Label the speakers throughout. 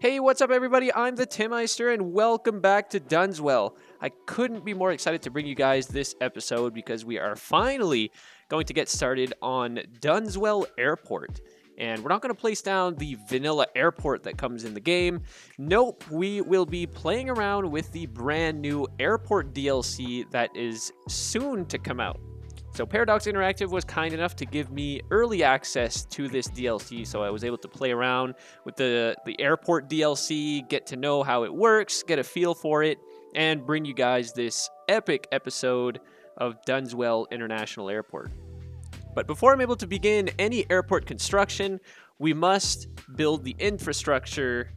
Speaker 1: Hey, what's up everybody? I'm the Timmeister and welcome back to Dunswell. I couldn't be more excited to bring you guys this episode because we are finally going to get started on Dunswell Airport. And we're not going to place down the vanilla airport that comes in the game. Nope, we will be playing around with the brand new airport DLC that is soon to come out. So Paradox Interactive was kind enough to give me early access to this DLC, so I was able to play around with the airport DLC, get to know how it works, get a feel for it, and bring you guys this epic episode of Dunswell International Airport. But before I'm able to begin any airport construction, we must build the infrastructure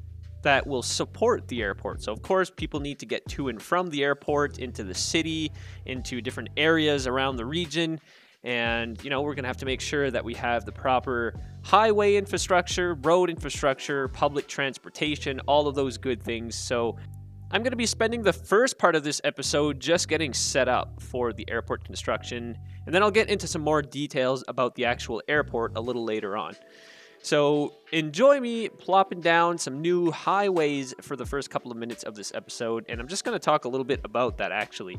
Speaker 1: that will support the airport. So of course, people need to get to and from the airport, into the city, into different areas around the region. And, we're going to have to make sure that we have the proper highway infrastructure, road infrastructure, public transportation, all of those good things. So I'm going to be spending the first part of this episode just getting set up for the airport construction. And then I'll get into some more details about the actual airport a little later on. So enjoy me plopping down some new highways for the first couple of minutes of this episode, and I'm just going to talk a little bit about that actually.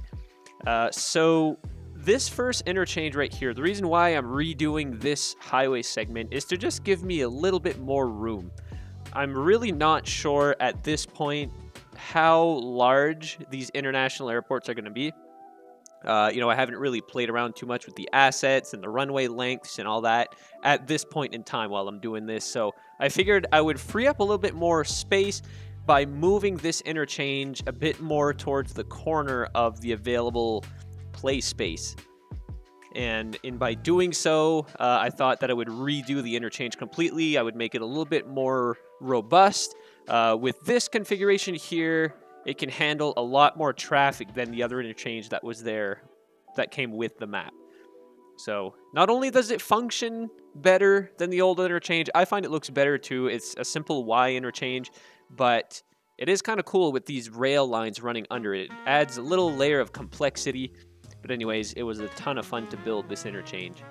Speaker 1: So this first interchange right here, the reason why I'm redoing this highway segment is to just give me a little bit more room. I'm really not sure at this point how large these international airports are going to be. I haven't really played around too much with the assets and the runway lengths and all that at this point in time while I'm doing this. So I figured I would free up a little bit more space by moving this interchange a bit more towards the corner of the available play space. And by doing so, I thought that I would redo the interchange completely. I would make it a little bit more robust. With this configuration here, it can handle a lot more traffic than the other interchange that was there that came with the map. So not only does it function better than the old interchange, I find it looks better too. It's a simple Y interchange, but it is kind of cool with these rail lines running under it. It adds a little layer of complexity. But anyways, it was a ton of fun to build this interchange.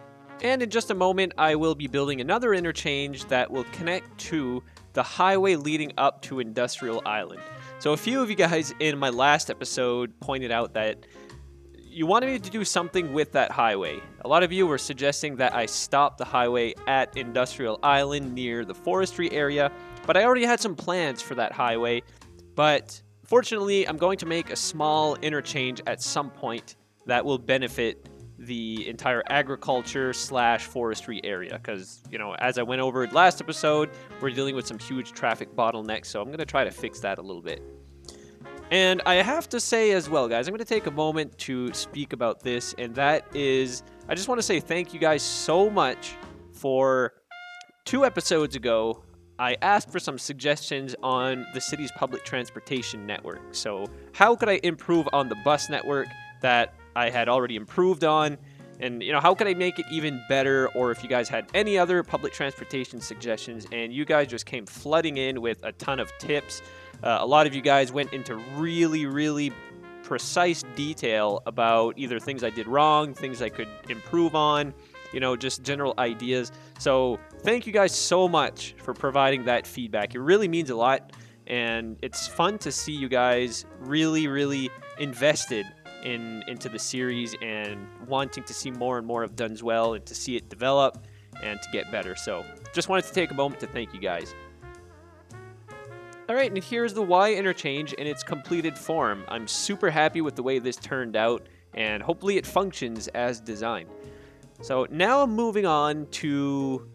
Speaker 1: And in just a moment, I will be building another interchange that will connect to the highway leading up to Industrial Island. So a few of you guys in my last episode pointed out that you wanted me to do something with that highway. A lot of you were suggesting that I stop the highway at Industrial Island near the forestry area, but I already had some plans for that highway. But fortunately, I'm going to make a small interchange at some point that will benefit the entire agriculture / forestry area, because as I went over it last episode, we're dealing with some huge traffic bottlenecks, so I'm going to try to fix that a little bit. And I have to say as well, guys, I'm going to take a moment to speak about this, and that is, I just want to say thank you guys so much for 2 episodes ago. I asked for some suggestions on the city's public transportation network. So how could I improve on the bus network that I had already improved on, and how could I make it even better, or if you guys had any other public transportation suggestions. And you guys just came flooding in with a ton of tips. A lot of you guys went into really precise detail about either things I did wrong, things I could improve on, just general ideas. So thank you guys so much for providing that feedback. It really means a lot, and it's fun to see you guys really invested into the series and wanting to see more and more of Dunswell and to see it develop and to get better. So just wanted to take a moment to thank you guys. Alright, and here's the Y interchange in its completed form. I'm super happy with the way this turned out, and hopefully it functions as designed. So now I'm moving on to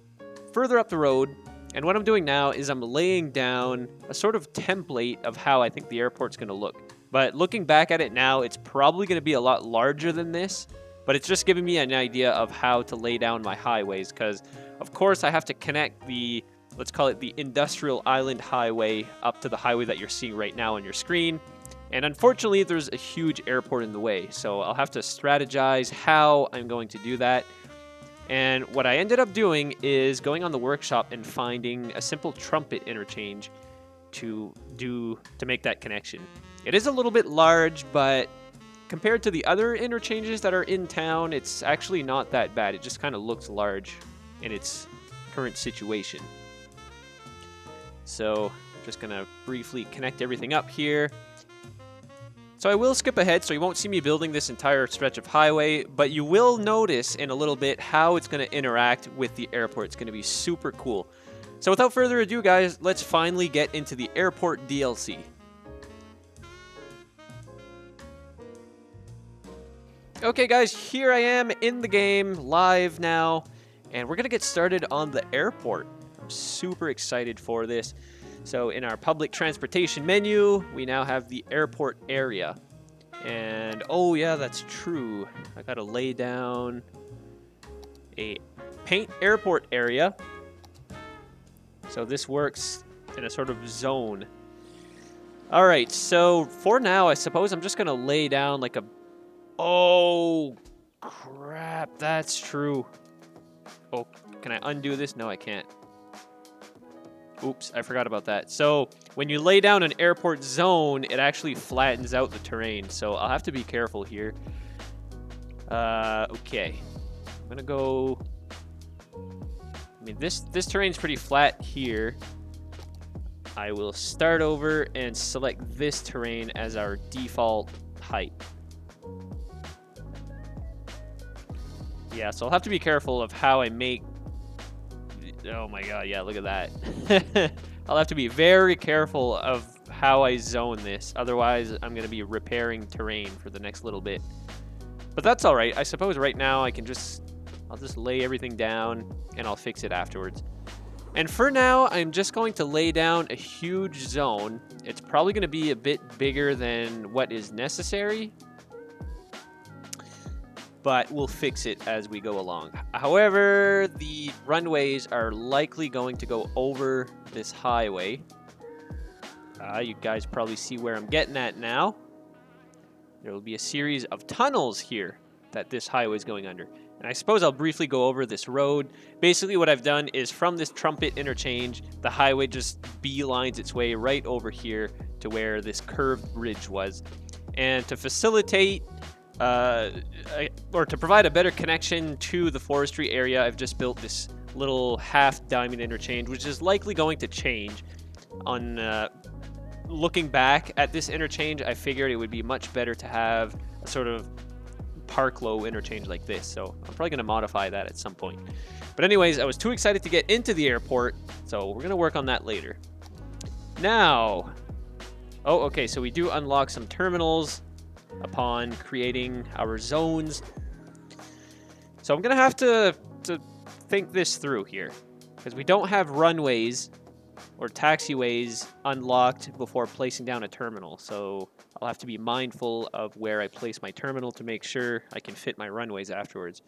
Speaker 1: further up the road, and what I'm doing now is I'm laying down a sort of template of how I think the airport's going to look. But looking back at it now, it's probably going to be a lot larger than this, but it's just giving me an idea of how to lay down my highways, because of course I have to connect the, let's call it the Industrial Island Highway, up to the highway that you're seeing right now on your screen. And unfortunately, there's a huge airport in the way, so I'll have to strategize how I'm going to do that. And what I ended up doing is going on the workshop and finding a simple Trumpet Interchange to make that connection. It is a little bit large, but compared to the other interchanges that are in town, it's actually not that bad. It just kind of looks large in its current situation. So Just gonna briefly connect everything up here. So I will skip ahead, so you won't see me building this entire stretch of highway, but you will notice in a little bit how it's going to interact with the airport. It's going to be super cool. So without further ado, guys, let's finally get into the airport DLC. Okay, guys, here I am in the game, live now, and we're going to get started on the airport. I'm super excited for this. So in our public transportation menu, we now have the airport area. And, oh yeah, that's true. I gotta lay down a paint airport area. So this works in a sort of zone. Alright, so for now, I suppose I'm just gonna lay down like a... Oh, crap, that's true. Oh, can I undo this? No, I can't. Oops, I forgot about that. So when you lay down an airport zone, it actually flattens out the terrain. So I'll have to be careful here. Okay. I'm gonna go... I mean, this terrain's pretty flat here. I will start over and select this terrain as our default height. Yeah, so I'll have to be careful of how I make... Oh my god, yeah, look at that. I'll have to be very careful of how I zone this. Otherwise, I'm going to be repairing terrain for the next little bit. But that's alright. I suppose right now I'll just lay everything down and I'll fix it afterwards. And for now, I'm just going to lay down a huge zone. It's probably going to be a bit bigger than what is necessary, but we'll fix it as we go along. However, the runways are likely going to go over this highway. You guys probably see where I'm getting at now. There will be a series of tunnels here that this highway is going under. And I suppose I'll briefly go over this road. Basically what I've done is from this Trumpet Interchange, the highway just beelines its way right over here to where this curved bridge was. And to facilitate or to provide a better connection to the forestry area, I've just built this little half diamond interchange, which is likely going to change. On looking back at this interchange, I figured it would be much better to have a sort of park low interchange like this, so I'm probably going to modify that at some point. But anyways, I was too excited to get into the airport, so we're going to work on that later. Now, oh, okay, so we do unlock some terminals upon creating our zones. So I'm gonna have to think this through here, because we don't have runways or taxiways unlocked before placing down a terminal. So I'll have to be mindful of where I place my terminal to make sure I can fit my runways afterwards.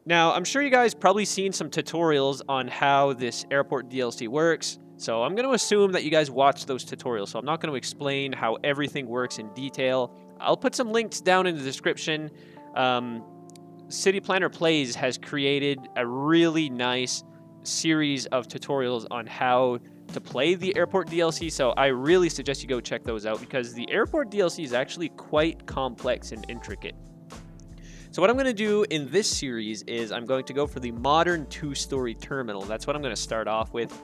Speaker 1: Now, I'm sure you guys probably seen some tutorials on how this airport DLC works. So I'm going to assume that you guys watched those tutorials, so I'm not going to explain how everything works in detail. I'll put some links down in the description. City Planner Plays has created a really nice series of tutorials on how to play the airport DLC, so I really suggest you go check those out because the airport DLC is actually quite complex and intricate. So what I'm going to do in this series is I'm going to go for the modern two-story terminal. That's what I'm going to start off with.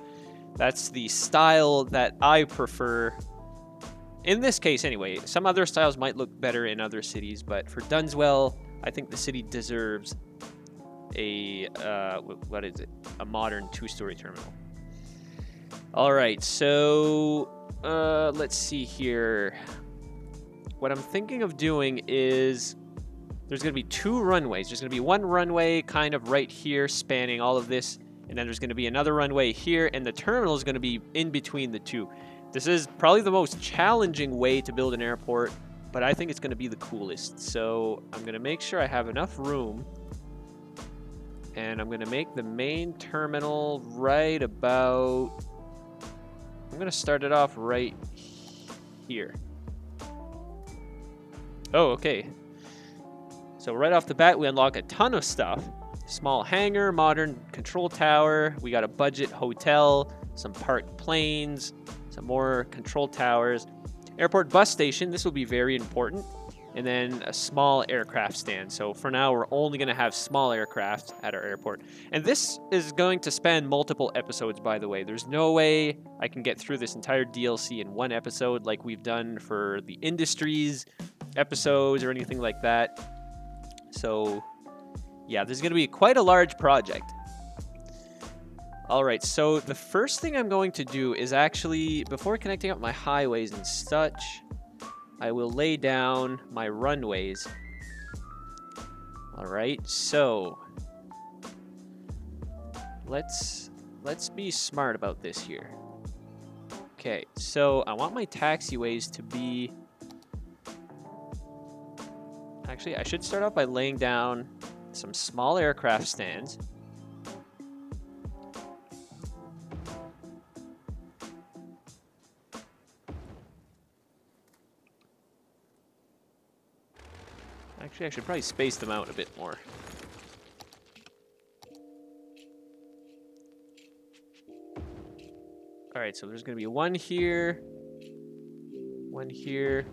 Speaker 1: That's the style that I prefer. In this case, anyway. Some other styles might look better in other cities, but for Dunswell, I think the city deserves a, what is it? A modern two-story terminal. All right, so let's see here. What I'm thinking of doing is there's going to be two runways. There's going to be one runway kind of right here spanning all of this. And then there's going to be another runway here, and the terminal is going to be in between the two. This is probably the most challenging way to build an airport, but I think it's going to be the coolest. So I'm going to make sure I have enough room, and I'm going to make the main terminal right about... I'm going to start it off right here. Oh, okay. So right off the bat, we unlock a ton of stuff. Small hangar, modern control tower. We got a budget hotel, some parked planes, some more control towers. Airport bus station. This will be very important. and then a small aircraft stand. So for now, we're only going to have small aircraft at our airport. And this is going to span multiple episodes, by the way. There's no way I can get through this entire DLC in one episode like we've done for the Industries episodes or anything like that. So yeah, this is going to be quite a large project. Alright, so the first thing I'm going to do is actually, before connecting up my highways and such, I will lay down my runways. Alright, so let's be smart about this here. Okay, so I want my taxiways to be... Actually, I should start off by laying down some small aircraft stands. Actually, I should probably space them out a bit more. Alright, so there's going to be one here. One here.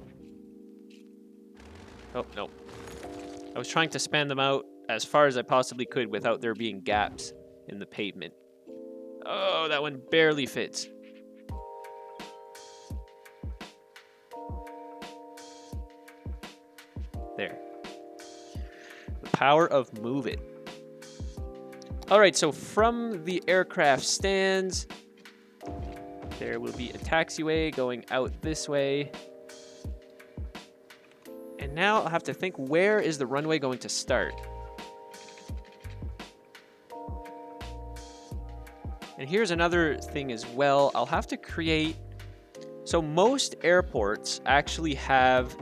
Speaker 1: Oh, no. I was trying to span them out as far as I possibly could without there being gaps in the pavement. Oh, that one barely fits. There. The power of move it. Alright, so from the aircraft stands, there will be a taxiway going out this way. And now I'll have to think, where is the runway going to start? And here's another thing as well. I'll have to create... So most airports actually have...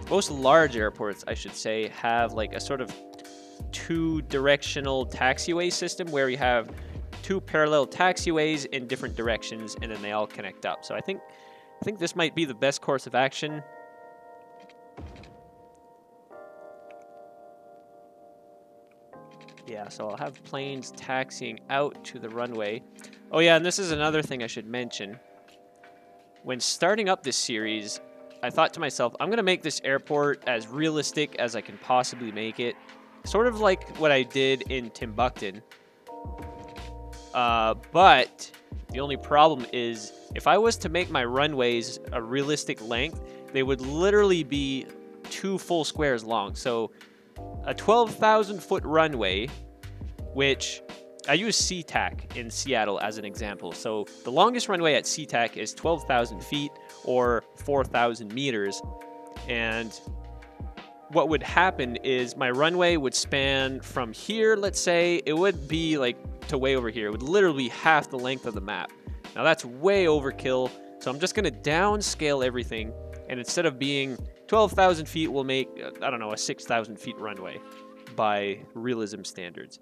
Speaker 1: Most large airports, I should say, have like a sort of two-directional taxiway system where you have two parallel taxiways in different directions, and then they all connect up. So I think this might be the best course of action. Yeah, so I'll have planes taxiing out to the runway. Oh yeah, and this is another thing I should mention. When starting up this series, I thought to myself, I'm going to make this airport as realistic as I can possibly make it. Sort of like what I did in Timbuktu. But the only problem is, if I was to make my runways a realistic length, they would literally be 2 full squares long. So a 12,000 foot runway, which I use SeaTac in Seattle as an example. So the longest runway at SeaTac is 12,000 feet or 4,000 meters. And what would happen is my runway would span from here, let's say, it would be like to way over here. It would literally be half the length of the map. Now that's way overkill. So I'm just going to downscale everything. And instead of being 12,000 feet, we'll make, I don't know, a 6,000 feet runway by realism standards.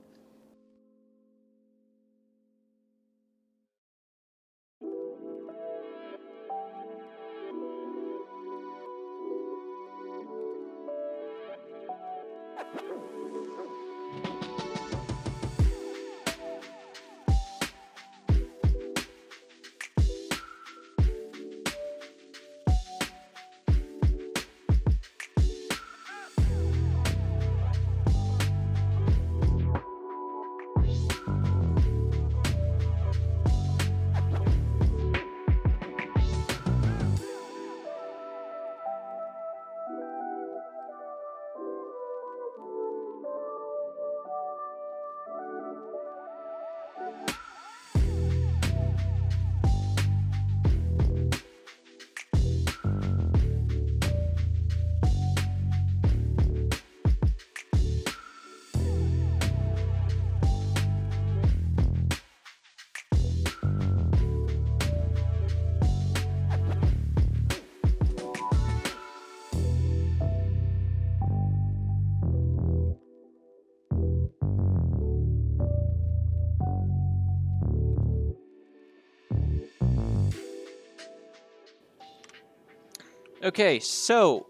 Speaker 1: Okay, so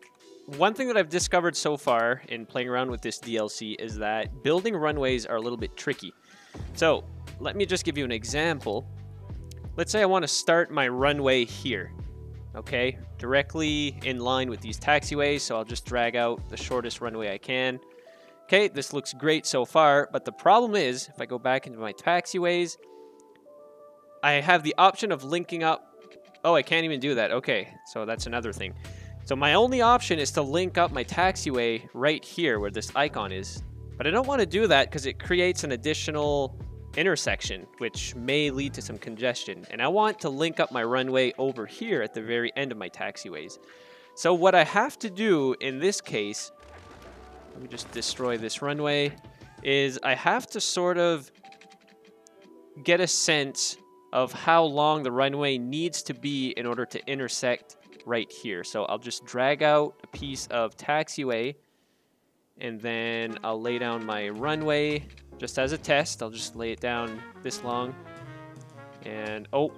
Speaker 1: one thing that I've discovered so far in playing around with this DLC is that building runways are a little bit tricky. So let me just give you an example. Let's say I want to start my runway here. Okay, directly in line with these taxiways, so I'll just drag out the shortest runway I can. Okay, this looks great so far, but the problem is, if I go back into my taxiways, I have the option of linking up. Oh, I can't even do that. Okay, so that's another thing. So my only option is to link up my taxiway right here where this icon is. But I don't want to do that because it creates an additional intersection, which may lead to some congestion. And I want to link up my runway over here at the very end of my taxiways. So what I have to do in this case, let me just destroy this runway, is I have to sort of get a sense of how long the runway needs to be in order to intersect right here. So I'll just drag out a piece of taxiway, and then I'll lay down my runway just as a test. I'll just lay it down this long. And oh,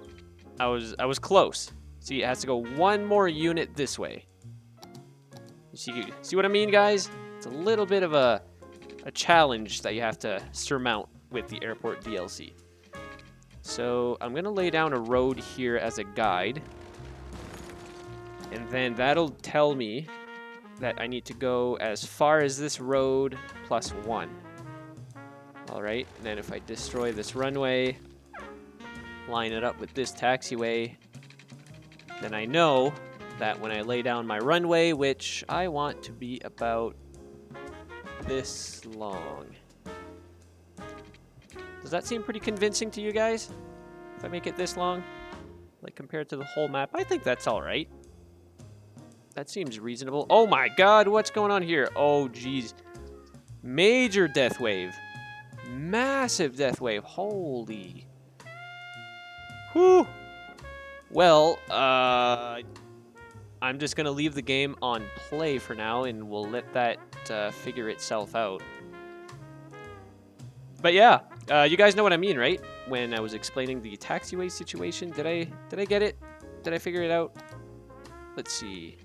Speaker 1: I was close. See, it has to go one more unit this way. See what I mean, guys? It's a little bit of a challenge that you have to surmount with the airport DLC. So I'm going to lay down a road here as a guide. And then that'll tell me that I need to go as far as this road plus 1. Alright, and then if I destroy this runway, line it up with this taxiway, then I know that when I lay down my runway, which I want to be about this long. Does that seem pretty convincing to you guys? If I make it this long, like compared to the whole map, I think that's alright. That seems reasonable. Oh my god, what's going on here? Oh geez. Major death wave. Massive death wave. Holy. Whew. Well, I'm just going to leave the game on play for now, and we'll let that figure itself out. But yeah, you guys know what I mean, right? When I was explaining the taxiway situation, did I get it? Did I figure it out? Let's see.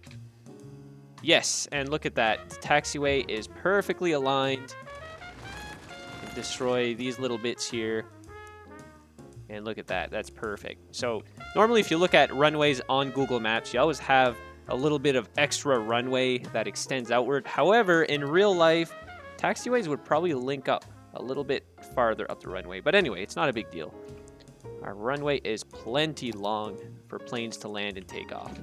Speaker 1: Yes, and look at that. The taxiway is perfectly aligned. Destroy these little bits here. And look at that. That's perfect. So normally if you look at runways on Google Maps, you always have a little bit of extra runway that extends outward. However, in real life, taxiways would probably link up a little bit farther up the runway. But anyway, it's not a big deal. Our runway is plenty long for planes to land and take off.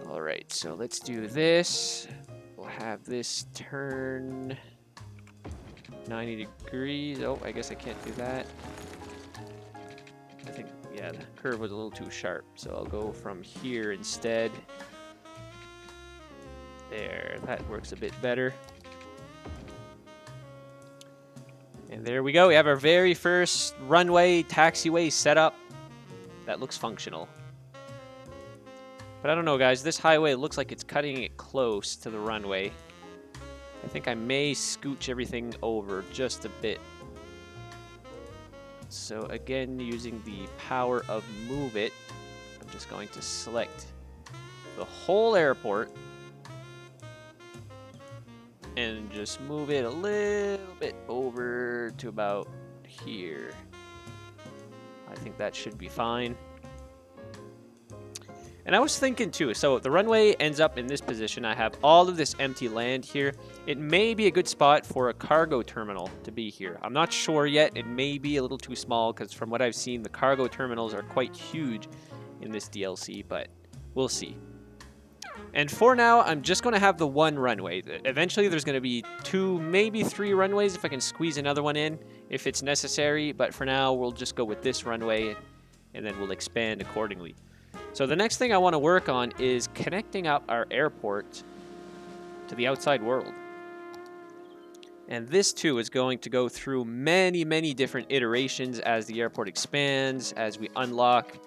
Speaker 1: All right, so let's do this. We'll have this turn 90 degrees. Oh, I guess I can't do that. I think, yeah, the curve was a little too sharp. So I'll go from here instead. There, that works a bit better. And there we go. We have our very first runway taxiway set up. That looks functional. But I don't know, guys. This highway looks like it's cutting it close to the runway. I think I may scooch everything over just a bit. So again, using the power of Move It, I'm just going to select the whole airport and just move it a little bit over to about here. I think that should be fine. And I was thinking too, so the runway ends up in this position. I have all of this empty land here. It may be a good spot for a cargo terminal to be here. I'm not sure yet. It may be a little too small because from what I've seen, the cargo terminals are quite huge in this DLC, but we'll see. And for now, I'm just going to have the one runway. Eventually, there's going to be 2, maybe 3 runways if I can squeeze another one in if it's necessary. But for now, we'll just go with this runway and then we'll expand accordingly. So the next thing I want to work on is connecting up our airport to the outside world. And this too is going to go through many, many different iterations as the airport expands, as we unlock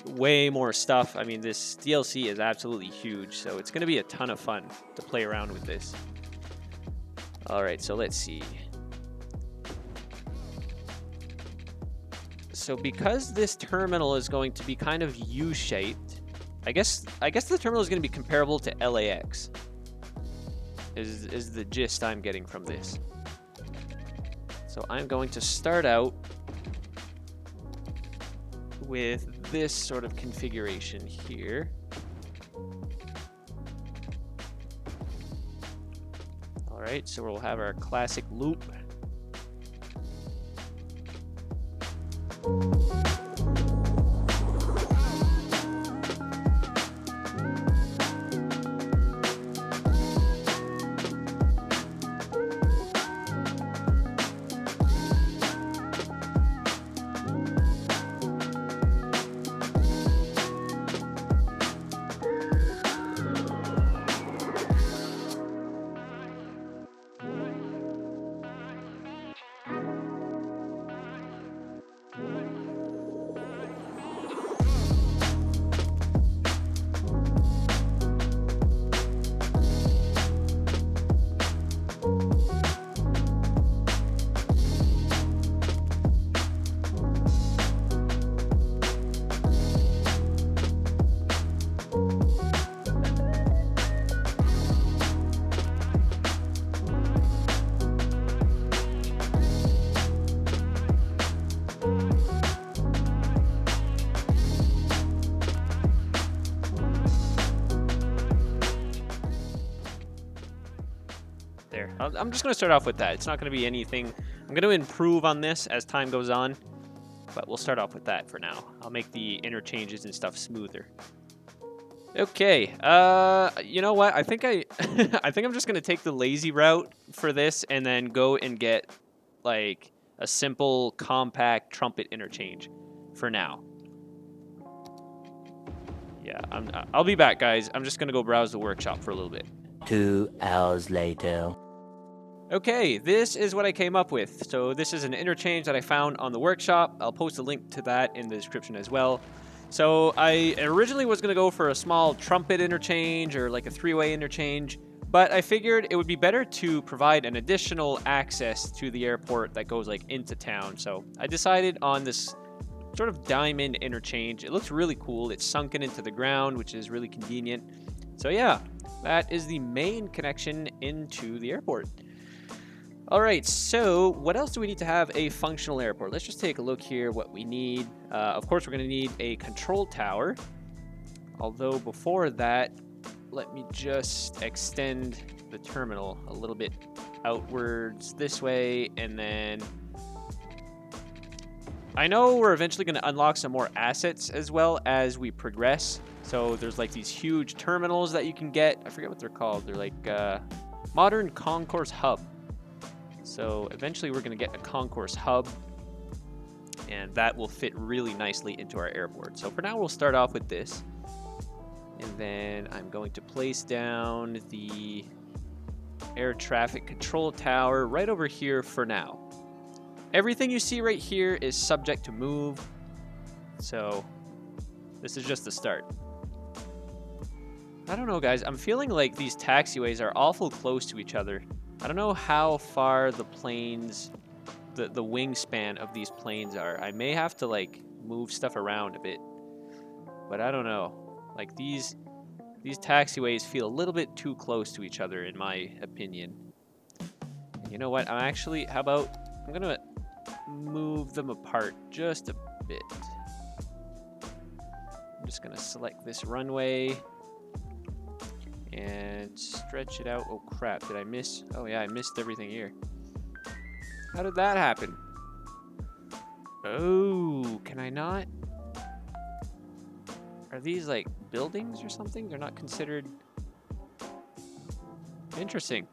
Speaker 1: way more stuff. I mean, this DLC is absolutely huge, so it's going to be a ton of fun to play around with this. All right, so let's see. So because this terminal is going to be kind of U-shaped, I guess the terminal is going to be comparable to LAX. Is the gist I'm getting from this. So I'm going to start out with this sort of configuration here. All right, so we'll have our classic loop. There. I'm just going to start off with that. It's not going to be anything. I'm going to improve on this as time goes on, but we'll start off with that for now. I'll make the interchanges and stuff smoother. Okay. You know what? I think I think I'm just going to take the lazy route for this and then go and get like a simple compact trumpet interchange for now. Yeah, I'll be back, guys. I'm just going to go browse the workshop for a little bit.
Speaker 2: 2 hours later.
Speaker 1: Okay, this is what I came up with. So this is an interchange that I found on the workshop. I'll post a link to that in the description as well. So I originally was going to go for a small trumpet interchange or like a three-way interchange, but I figured it would be better to provide an additional access to the airport that goes like into town. So I decided on this sort of diamond interchange. It looks really cool. It's sunken into the ground, which is really convenient. So yeah, that is the main connection into the airport. All right, so what else do we need to have a functional airport? Let's just take a look here what we need. Of course, we're going to need a control tower. Although before that, let me just extend the terminal a little bit outwards this way. And then I know we're eventually going to unlock some more assets as well as we progress. So there's like these huge terminals that you can get. I forget what they're called. They're like modern concourse hub. So eventually we're going to get a concourse hub, and that will fit really nicely into our airport. So for now, we'll start off with this. And then I'm going to place down the air traffic control tower right over here for now. Everything you see right here is subject to move. So this is just the start. I don't know, guys. I'm feeling like these taxiways are awful close to each other. I don't know how far the planes, the wingspan of these planes are. I may have to like move stuff around a bit, but I don't know. Like these taxiways feel a little bit too close to each other in my opinion. And you know what? How about I'm gonna move them apart just a bit. I'm just gonna select this runway and stretch it out. Oh crap, did I miss? Oh yeah, I missed everything here. How did that happen? Oh, can I not? Are these like buildings or something? They're not considered... Interesting.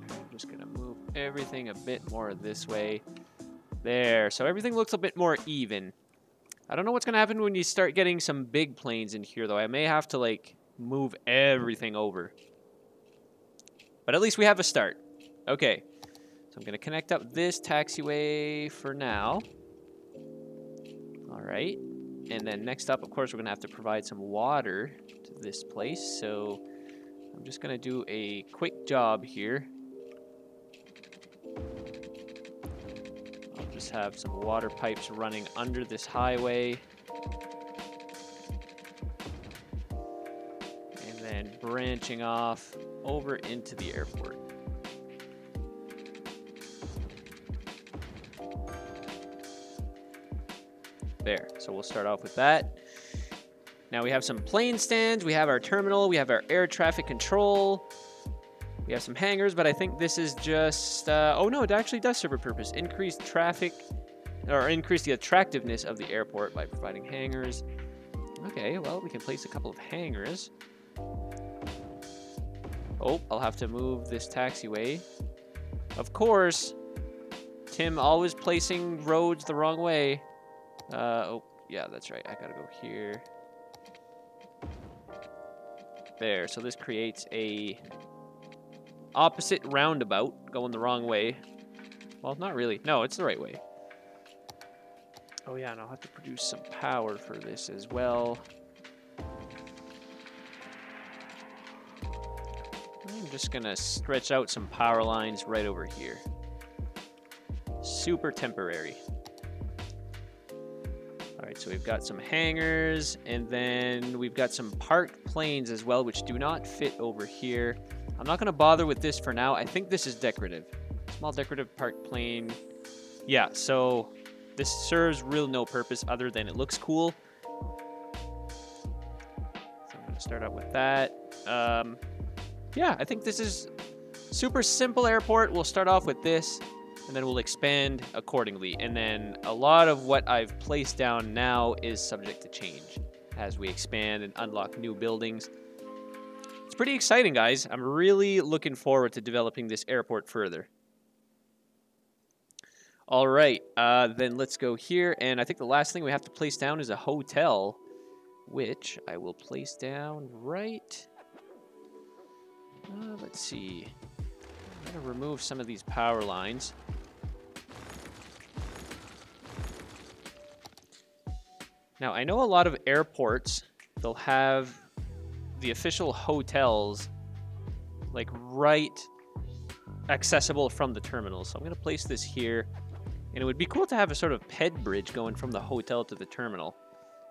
Speaker 1: I'm just gonna move everything a bit more this way. There, so everything looks a bit more even. I don't know what's going to happen when you start getting some big planes in here, though. I may have to, like, move everything over. But at least we have a start. Okay, so I'm going to connect up this taxiway for now. All right, and then next up, of course, we're going to have to provide some water to this place. So I'm just going to do a quick job here. Have some water pipes running under this highway, and then branching off over into the airport. There. So we'll start off with that. Now we have some plane stands. We have our terminal. We have our air traffic control. We have some hangars, but I think this is just... oh, no, it actually does serve a purpose. Increase traffic, or increase the attractiveness of the airport by providing hangars. Okay, well, we can place a couple of hangars. Oh, I'll have to move this taxiway. Of course, Tim always placing roads the wrong way. Oh, yeah, that's right. I gotta go here. There, so this creates a opposite roundabout going the wrong way. Well, not really. No, it's the right way. Oh yeah, and I'll have to produce some power for this as well. I'm just gonna stretch out some power lines right over here. Super temporary. Alright, so we've got some hangars, and then we've got some parked planes as well, which do not fit over here. I'm not gonna bother with this for now. I think this is decorative. Small decorative parked plane. Yeah, so this serves real no purpose other than it looks cool. So I'm gonna start out with that. Yeah, I think this is super simple airport. We'll start off with this, and then we'll expand accordingly. And then a lot of what I've placed down now is subject to change as we expand and unlock new buildings. It's pretty exciting, guys. I'm really looking forward to developing this airport further. All right, then let's go here. And I think the last thing we have to place down is a hotel, which I will place down right... let's see. I'm going to remove some of these power lines. Now, I know a lot of airports, they'll have the official hotels, like, right accessible from the terminal. So I'm going to place this here. And it would be cool to have a sort of ped bridge going from the hotel to the terminal.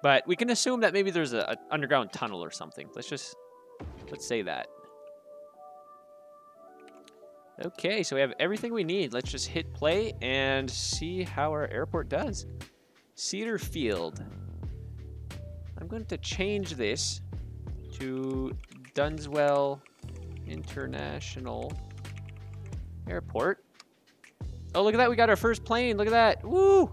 Speaker 1: But we can assume that maybe there's an underground tunnel or something. Let's say that. Okay, so we have everything we need. Let's just hit play and see how our airport does. Cedar Field. I'm going to change this to Dunswell International Airport. Oh, look at that. We got our first plane. Look at that. Woo!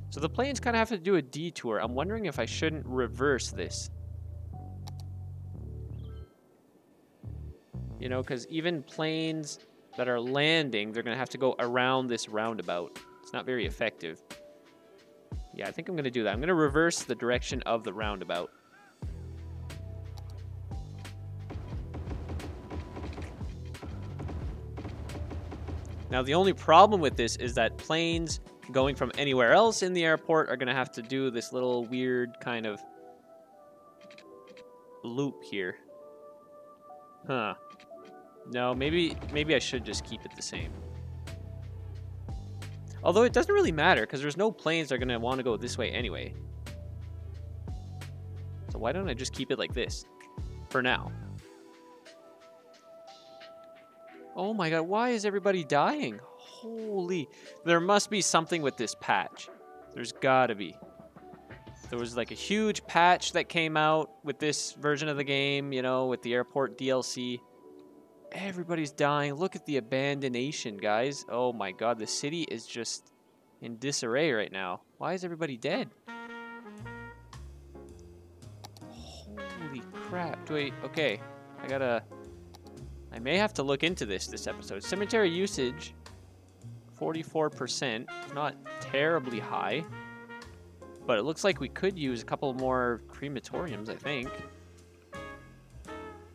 Speaker 1: So the planes kind of have to do a detour. I'm wondering if I shouldn't reverse this. You know, because even planes that are landing, they're going to have to go around this roundabout. It's not very effective. Yeah, I think I'm going to do that. I'm going to reverse the direction of the roundabout. Now, the only problem with this is that planes going from anywhere else in the airport are going to have to do this little weird kind of loop here. Huh. No, maybe I should just keep it the same. Although it doesn't really matter, because there's no planes that are going to want to go this way anyway. So why don't I just keep it like this for now? Oh my god, why is everybody dying? Holy... There must be something with this patch. There's gotta be. There was like a huge patch that came out with this version of the game, you know, with the airport DLC. Everybody's dying. Look at the abandonation, guys. Oh my god, the city is just in disarray right now. Why is everybody dead? Holy crap. Wait, okay. I may have to look into this episode. Cemetery usage, 44%. Not terribly high. But it looks like we could use a couple more crematoriums, I think.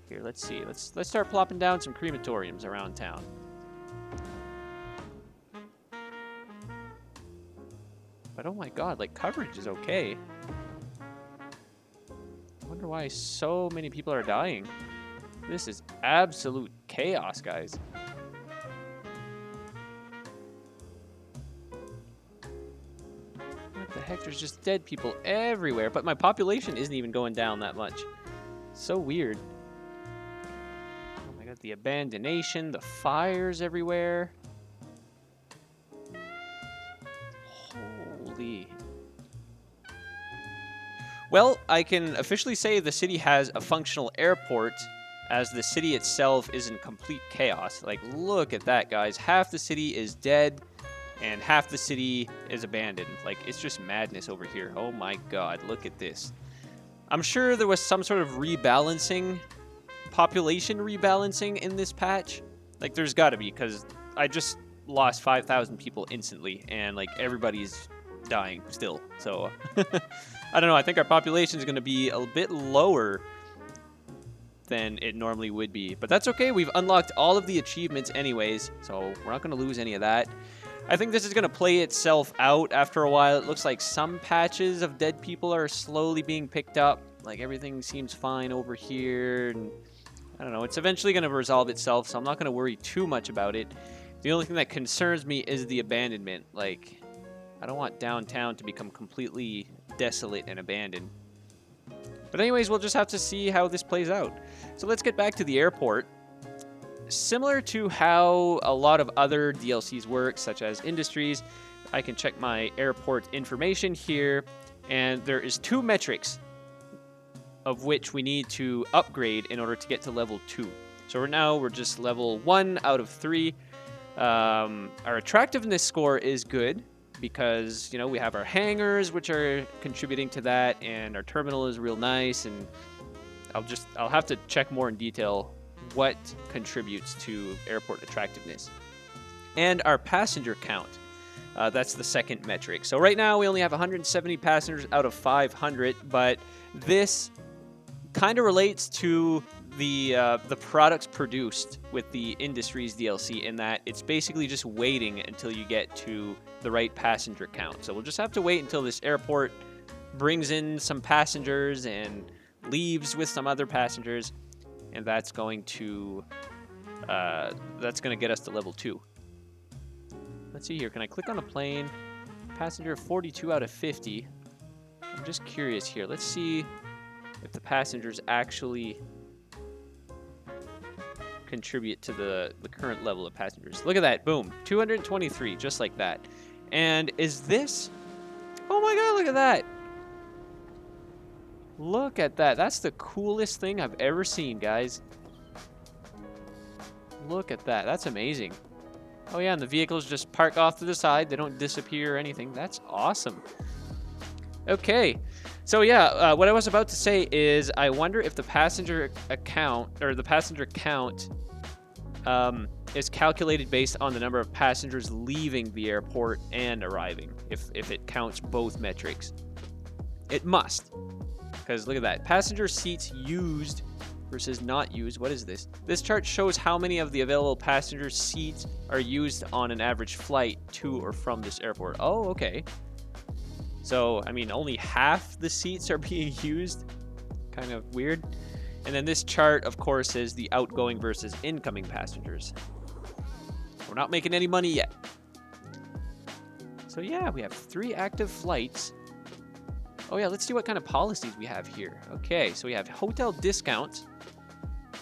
Speaker 1: Here, let's see. Let's start plopping down some crematoriums around town. But oh my god, like, coverage is okay. I wonder why so many people are dying. This is absolute chaos, guys. What the heck? There's just dead people everywhere, but my population isn't even going down that much. So weird. Oh my got the abandonation, the fires everywhere. Holy. Well, I can officially say the city has a functional airport, as the city itself is in complete chaos. Like, look at that, guys. Half the city is dead, and half the city is abandoned. Like, it's just madness over here. Oh my god, look at this. I'm sure there was some sort of rebalancing, population rebalancing in this patch. Like, there's gotta be, because I just lost 5,000 people instantly, and, like, everybody's dying still. So, I don't know. I think our population is going to be a bit lower than it normally would be. But that's okay. We've unlocked all of the achievements anyways, so we're not going to lose any of that. I think this is going to play itself out after a while. It looks like some patches of dead people are slowly being picked up. Like, everything seems fine over here. And I don't know. It's eventually going to resolve itself, so I'm not going to worry too much about it. The only thing that concerns me is the abandonment. Like, I don't want downtown to become completely desolate and abandoned. But anyways, we'll just have to see how this plays out. So let's get back to the airport. Similar to how a lot of other DLCs work, such as Industries, I can check my airport information here, and there is 2 metrics of which we need to upgrade in order to get to level 2. So right now we're just level 1 out of 3. Our attractiveness score is good, because, you know, we have our hangars, which are contributing to that, and our terminal is real nice, and I'll have to check more in detail what contributes to airport attractiveness. And our passenger count. That's the second metric. So right now we only have 170 passengers out of 500, but this kind of relates to the products produced with the Industries DLC, in that it's basically just waiting until you get to the right passenger count. So we'll just have to wait until this airport brings in some passengers and leaves with some other passengers, and that's going to get us to level 2. Let's see here. Can I click on a plane? Passenger 42 out of 50. I'm just curious here. Let's see if the passengers actually contribute to the current level of passengers. Look at that. Boom. 223, just like that. And is this... Oh my god, look at that. Look at that. That's the coolest thing I've ever seen, guys. Look at that. That's amazing. Oh yeah, and the vehicles just park off to the side. They don't disappear or anything. That's awesome. Okay. So yeah, what I was about to say is I wonder if the passenger account, or the passenger count, is calculated based on the number of passengers leaving the airport and arriving, if it counts both metrics. It must, because look at that. Passenger seats used versus not used. What is this? This chart shows how many of the available passenger seats are used on an average flight to or from this airport. Oh, okay. So, I mean, only half the seats are being used. Kind of weird. And then this chart, of course, is the outgoing versus incoming passengers. We're not making any money yet. So yeah, we have 3 active flights. Oh yeah, let's see what kind of policies we have here. Okay, so we have hotel discounts.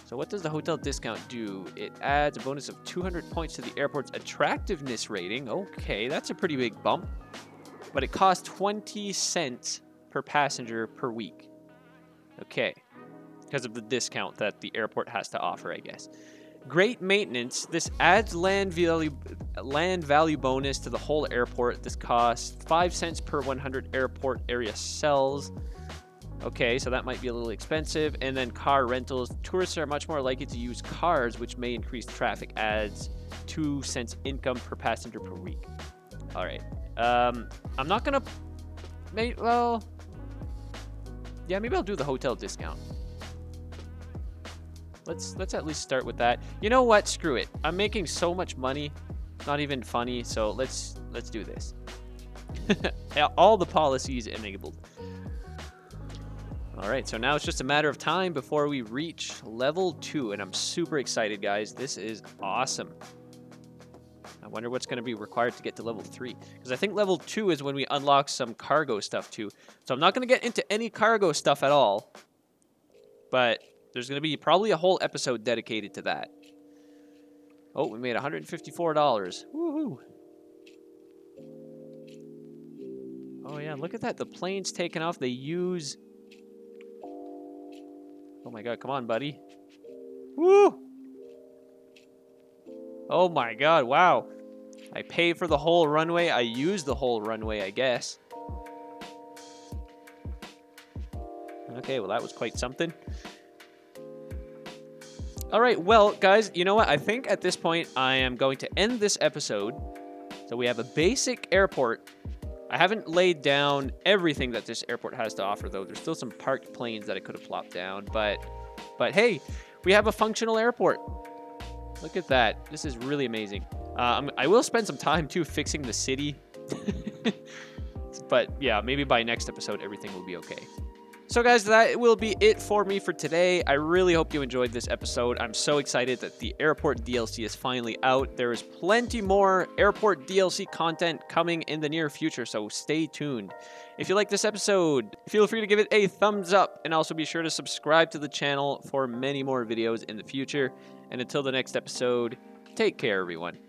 Speaker 1: So what does the hotel discount do? It adds a bonus of 200 points to the airport's attractiveness rating. Okay, that's a pretty big bump. But it costs 20 cents per passenger per week. Okay, because of the discount that the airport has to offer, I guess. Great maintenance. This adds land value bonus to the whole airport. This costs 5 cents per 100 airport area cells. Okay, so that might be a little expensive. And then car rentals. Tourists are much more likely to use cars, which may increase traffic. Adds 2 cents income per passenger per week. All right. I'm not gonna... Well... Yeah, maybe I'll do the hotel discount. Let's at least start with that. You know what? Screw it. I'm making so much money. Not even funny, so let's do this. All the policies enabled. All right, so now it's just a matter of time before we reach level 2, and I'm super excited, guys. This is awesome. I wonder what's going to be required to get to level 3, because I think level 2 is when we unlock some cargo stuff too. So I'm not going to get into any cargo stuff at all, but there's going to be probably a whole episode dedicated to that. Oh, we made $154. Woohoo! Oh yeah, look at that. The plane's taking off. They use... Oh my god, come on, buddy. Woo! Oh my god, wow. I pay for the whole runway. I use the whole runway, I guess. Okay, well that was quite something. Alright, well, guys, you know what? I think at this point I am going to end this episode. So we have a basic airport. I haven't laid down everything that this airport has to offer, though. There's still some parked planes that I could have plopped down. But hey, we have a functional airport. Look at that. This is really amazing. I will spend some time, too, fixing the city. But, yeah, maybe by next episode, everything will be okay. So, guys, that will be it for me for today. I really hope you enjoyed this episode. I'm so excited that the airport DLC is finally out. There is plenty more airport DLC content coming in the near future, so stay tuned. If you like this episode, feel free to give it a thumbs up, and also be sure to subscribe to the channel for many more videos in the future. And until the next episode, take care, everyone.